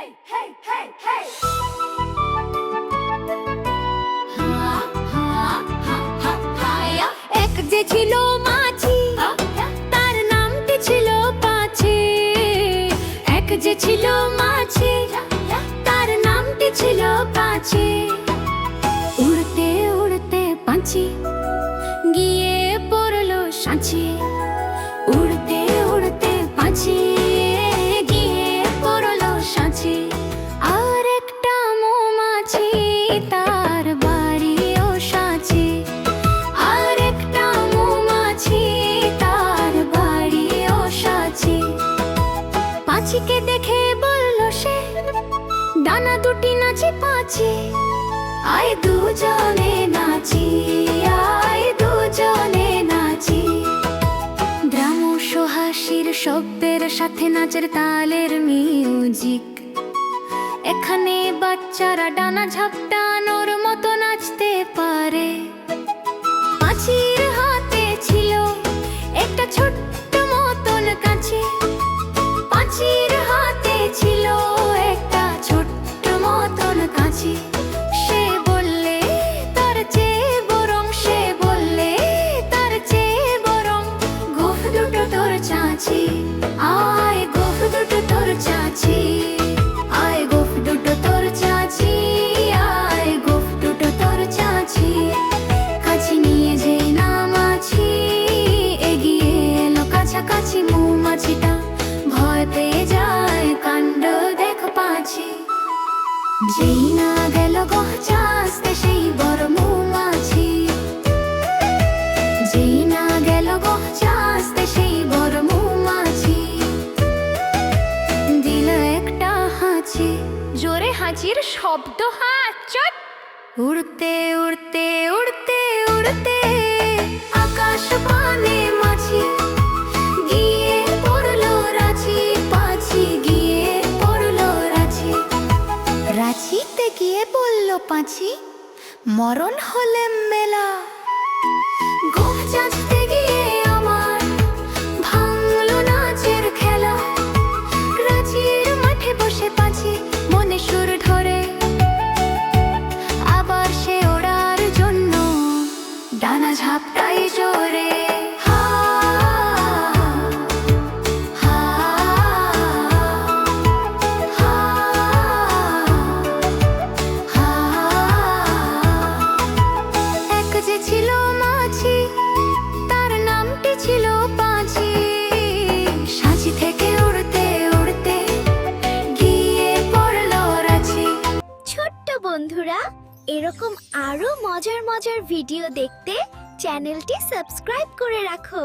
এক যে ছিল মাছি, তার নামটি ছিল পাছে। এক যে ছিল মাছি, তার নামটি ছিল পাছে। উড়তে উড়তে পাছি গিয়ে পড়লো সাঁচে। উড়তে উড়তে পাছি গিয়ে পড়লো সাঁচে। আর একটা মৌমাছি, তার বাড়িও সাঁচে। আর একটা মৌমাছি, তার বাড়িও সাঁচে। পাছিকে দেখে বলল সে, ডানা দুটি নাচে পাছে। আয় দুজনে নাচি, আয় দুজনে নাচি। গ্রাম সোহাসীর শব্দের সাথে নাচের তালের মিউজিক। এখানে বাচ্চারা ডানা ঝাপটানোর মতো নাচতে পারে। পাছির হাতে ছিল একটা ছোট্ট মতন কাছে। পাছির হাতে ছিল একটা ছোট্ট মতন কাছে। সে বললে তার চেয়ে বরং, সে বললে তার চেয়ে বরং, গোফ দুটো তোর চাচি, আয় গোফ দুটো তোর চাচি। আয় গোফ দুটো তোর চাচি, আয় গোফ দুটো তোর চাচি। কাছে নিয়ে যেই না মাছি, এগিয়ে এলো কাছাকাছি মৌমাছিটা। ভয় পেয়ে যায়, কাণ্ড দেখো পাছি। যেই না গেল গহচাস্তে সেই বড় মৌমাছি। যেই না গেল গহচাস্তে সেই বড় মৌমাছি। দিল একটা হাঁচি, জোরে হাঁচির শব্দ। হাঁচট। উড়তে উড়তে উড়তে উড়তে আকাশ পানে মাছি গিয়ে পড়লো রাঁচি। পাছি গিয়ে পড়লো রাঁচি। রাঁচিতে গিয়ে বলল পাছি, মরণ হলে মেলা। গোফ চাচতে গিয়ে আমার ভাঙলো নাচের খেলা। রাঁচির মাঠে বসে পাছি মনে সুর ধরে। আবার সে ওড়ার জন্য ডানা ঝাপটাই জোরে। এক যে ছিল মাছি, তার নামটি ছিল পাছি। সাঁচি থেকে উড়তে উড়তে গিয়ে পড়লো রাঁচি। ছোট্ট বন্ধুরা, এরকম আরো মজার মজার ভিডিও দেখতে চ্যানেলটি সাবস্ক্রাইব করে রাখো।